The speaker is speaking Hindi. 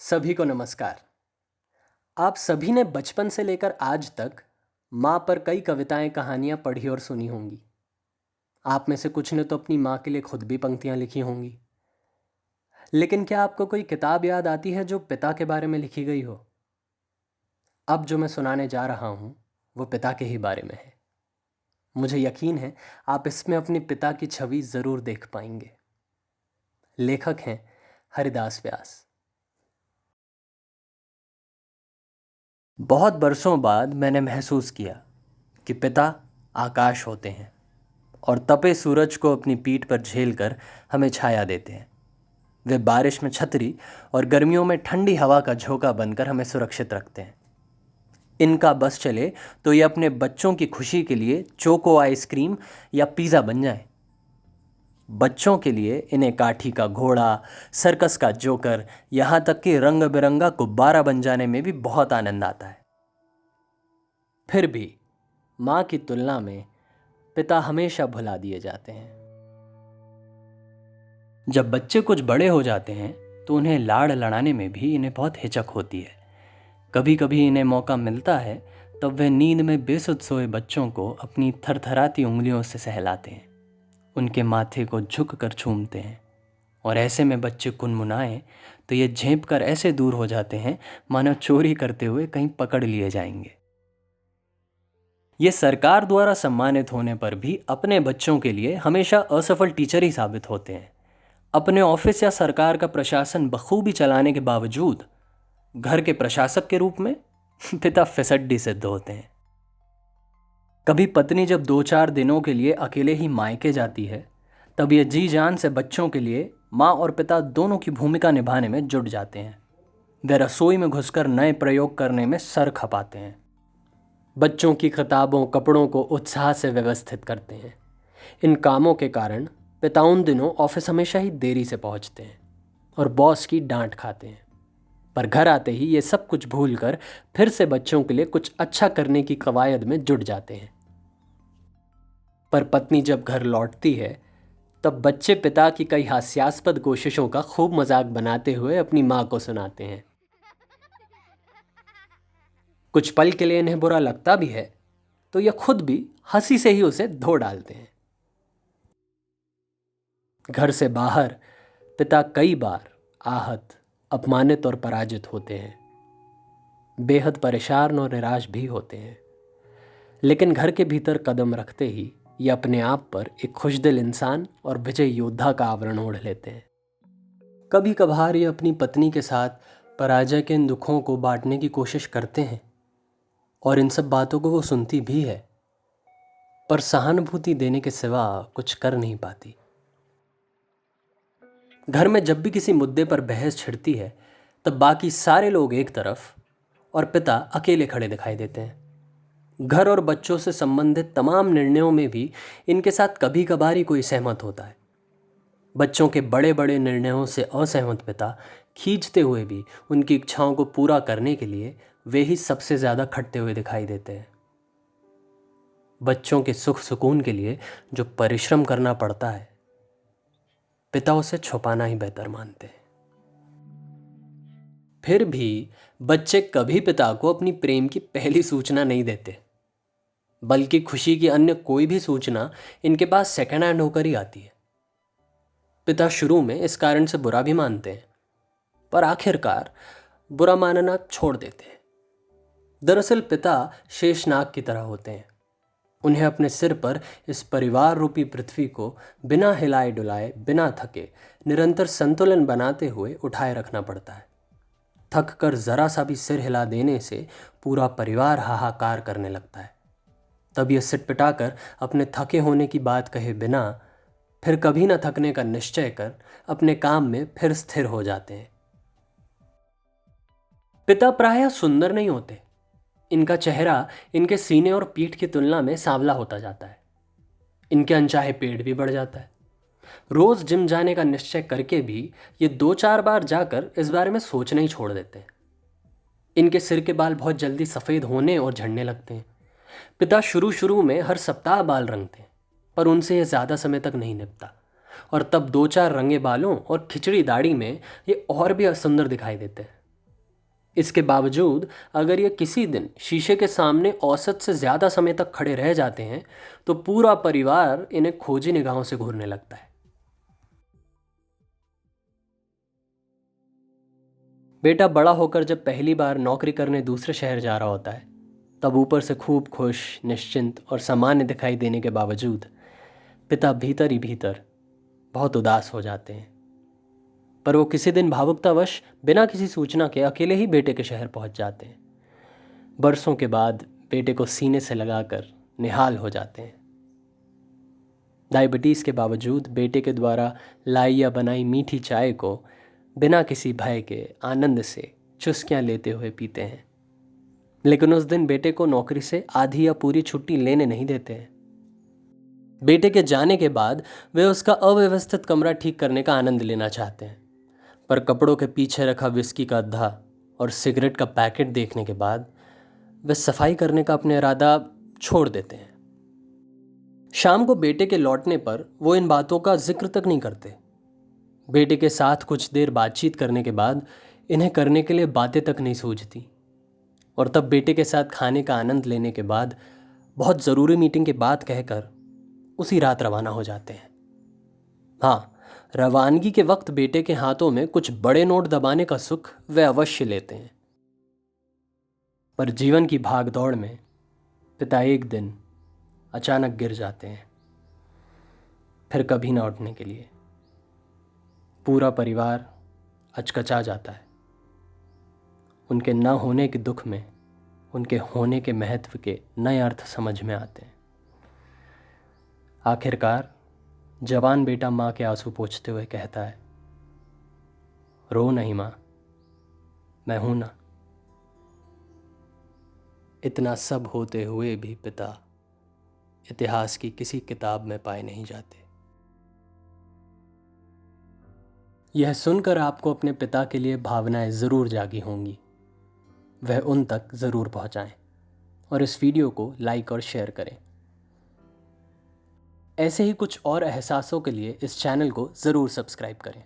सभी को नमस्कार। आप सभी ने बचपन से लेकर आज तक माँ पर कई कविताएं कहानियां पढ़ी और सुनी होंगी। आप में से कुछ ने तो अपनी माँ के लिए खुद भी पंक्तियां लिखी होंगी। लेकिन क्या आपको कोई किताब याद आती है जो पिता के बारे में लिखी गई हो? अब जो मैं सुनाने जा रहा हूँ वो पिता के ही बारे में है। मुझे यकीन है आप इसमें अपने पिता की छवि ज़रूर देख पाएंगे। लेखक हैं हरिदास व्यास। बहुत बरसों बाद मैंने महसूस किया कि पिता आकाश होते हैं और तपे सूरज को अपनी पीठ पर झेलकर हमें छाया देते हैं। वे बारिश में छतरी और गर्मियों में ठंडी हवा का झोंका बनकर हमें सुरक्षित रखते हैं। इनका बस चले तो ये अपने बच्चों की खुशी के लिए चोको आइसक्रीम या पिज़्ज़ा बन जाए। बच्चों के लिए इन्हें काठी का घोड़ा, सर्कस का जोकर, यहाँ तक कि रंग बिरंगा गुब्बारा बन जाने में भी बहुत आनंद आता है। फिर भी माँ की तुलना में पिता हमेशा भुला दिए जाते हैं। जब बच्चे कुछ बड़े हो जाते हैं तो उन्हें लाड़ लड़ाने में भी इन्हें बहुत हिचक होती है। कभी कभी इन्हें मौका मिलता है तब वे नींद में बेसुध सोए बच्चों को अपनी थरथराती उंगलियों से सहलाते हैं, उनके माथे को झुक कर चूमते हैं। और ऐसे में बच्चे कुनमुनाएं तो ये झेंप कर ऐसे दूर हो जाते हैं मानो चोरी करते हुए कहीं पकड़ लिए जाएंगे। ये सरकार द्वारा सम्मानित होने पर भी अपने बच्चों के लिए हमेशा असफल टीचर ही साबित होते हैं। अपने ऑफिस या सरकार का प्रशासन बखूबी चलाने के बावजूद घर के प्रशासक के रूप में पिता फिसड्डी सिद्ध होते हैं। कभी पत्नी जब 2-4 दिनों के लिए अकेले ही मायके जाती है तब ये जी जान से बच्चों के लिए माँ और पिता दोनों की भूमिका निभाने में जुट जाते हैं। वे रसोई में घुसकर नए प्रयोग करने में सर खपाते हैं, बच्चों की किताबों कपड़ों को उत्साह से व्यवस्थित करते हैं। इन कामों के कारण पिता उन दिनों ऑफिस हमेशा ही देरी से पहुंचते हैं और बॉस की डांट खाते हैं। पर घर आते ही ये सब कुछ भूलकर फिर से बच्चों के लिए कुछ अच्छा करने की कवायद में जुट जाते हैं। पर पत्नी जब घर लौटती है तब बच्चे पिता की कई हास्यास्पद कोशिशों का खूब मजाक बनाते हुए अपनी माँ को सुनाते हैं। कुछ पल के लिए इन्हें बुरा लगता भी है तो ये खुद भी हंसी से ही उसे धो डालते हैं। घर से बाहर पिता कई बार आहत, अपमानित और पराजित होते हैं, बेहद परेशान और निराश भी होते हैं। लेकिन घर के भीतर कदम रखते ही ये अपने आप पर एक खुशदिल इंसान और विजय योद्धा का आवरण ओढ़ लेते हैं। कभी कभार ये अपनी पत्नी के साथ पराजय के इन दुखों को बांटने की कोशिश करते हैं और इन सब बातों को वो सुनती भी है, पर सहानुभूति देने के सिवा कुछ कर नहीं पाती। घर में जब भी किसी मुद्दे पर बहस छिड़ती है तब बाकी सारे लोग एक तरफ और पिता अकेले खड़े दिखाई देते हैं। घर और बच्चों से संबंधित तमाम निर्णयों में भी इनके साथ कभी कभार ही कोई सहमत होता है। बच्चों के बड़े बड़े निर्णयों से असहमत पिता खींचते हुए भी उनकी इच्छाओं को पूरा करने के लिए वे ही सबसे ज़्यादा खटते हुए दिखाई देते हैं। बच्चों के सुख सुकून के लिए जो परिश्रम करना पड़ता है पिता उसे छुपाना ही बेहतर मानते हैं। फिर भी बच्चे कभी पिता को अपनी प्रेम की पहली सूचना नहीं देते, बल्कि खुशी की अन्य कोई भी सूचना इनके पास सेकंड हैंड होकर ही आती है। पिता शुरू में इस कारण से बुरा भी मानते हैं, पर आखिरकार बुरा मानना छोड़ देते हैं। दरअसल पिता शेषनाग की तरह होते हैं। उन्हें अपने सिर पर इस परिवार रूपी पृथ्वी को बिना हिलाए डुलाए, बिना थके, निरंतर संतुलन बनाते हुए उठाए रखना पड़ता है। थक कर जरा सा भी सिर हिला देने से पूरा परिवार हाहाकार करने लगता है। तब ये सिटपिटाकर अपने थके होने की बात कहे बिना फिर कभी न थकने का निश्चय कर अपने काम में फिर स्थिर हो जाते हैं। पिता प्रायः सुंदर नहीं होते। इनका चेहरा इनके सीने और पीठ की तुलना में सांवला होता जाता है। इनके अनचाहे पेट भी बढ़ जाता है। रोज जिम जाने का निश्चय करके भी ये 2-4 बार जाकर इस बारे में सोचना ही छोड़ देते हैं। इनके सिर के बाल बहुत जल्दी सफ़ेद होने और झड़ने लगते हैं। पिता शुरू शुरू में हर सप्ताह बाल रंगते हैं, पर उनसे ये ज़्यादा समय तक नहीं निपटा और तब 2-4 रंगे बालों और खिचड़ी दाढ़ी में ये और भी असुंदर दिखाई देते हैं। इसके बावजूद अगर ये किसी दिन शीशे के सामने औसत से ज़्यादा समय तक खड़े रह जाते हैं तो पूरा परिवार इन्हें खोजी निगाहों से घूरने लगता है। बेटा बड़ा होकर जब पहली बार नौकरी करने दूसरे शहर जा रहा होता है, तब ऊपर से खूब खुश, निश्चिंत और सामान्य दिखाई देने के बावजूद पिता भीतर ही भीतर बहुत उदास हो जाते हैं। पर वो किसी दिन भावुकतावश बिना किसी सूचना के अकेले ही बेटे के शहर पहुंच जाते हैं। बरसों के बाद बेटे को सीने से लगाकर निहाल हो जाते हैं। डायबिटीज़ के बावजूद बेटे के द्वारा लाई या बनाई मीठी चाय को बिना किसी भय के आनंद से चुस्कियां लेते हुए पीते हैं। लेकिन उस दिन बेटे को नौकरी से आधी या पूरी छुट्टी लेने नहीं देते हैं। बेटे के जाने के बाद वे उसका अव्यवस्थित कमरा ठीक करने का आनंद लेना चाहते हैं, पर कपड़ों के पीछे रखा विस्की का अद्धा और सिगरेट का पैकेट देखने के बाद वे सफाई करने का अपना इरादा छोड़ देते हैं। शाम को बेटे के लौटने पर वो इन बातों का जिक्र तक नहीं करते। बेटे के साथ कुछ देर बातचीत करने के बाद इन्हें करने के लिए बातें तक नहीं सूझती, और तब बेटे के साथ खाने का आनंद लेने के बाद बहुत ज़रूरी मीटिंग की बात कहकर उसी रात रवाना हो जाते हैं। हाँ, रवानगी के वक्त बेटे के हाथों में कुछ बड़े नोट दबाने का सुख वे अवश्य लेते हैं। पर जीवन की भाग दौड़ में पिता एक दिन अचानक गिर जाते हैं, फिर कभी ना उठने के लिए। पूरा परिवार अचकचा जाता है। उनके न होने के दुख में उनके होने के महत्व के नए अर्थ समझ में आते हैं। आखिरकार जवान बेटा माँ के आंसू पोंछते हुए कहता है, रो नहीं माँ, मैं हूं ना। इतना सब होते हुए भी पिता इतिहास की किसी किताब में पाए नहीं जाते। यह सुनकर आपको अपने पिता के लिए भावनाएं ज़रूर जागी होंगी। वह उन तक ज़रूर पहुंचाएं और इस वीडियो को लाइक और शेयर करें। ऐसे ही कुछ और एहसासों के लिए इस चैनल को ज़रूर सब्सक्राइब करें।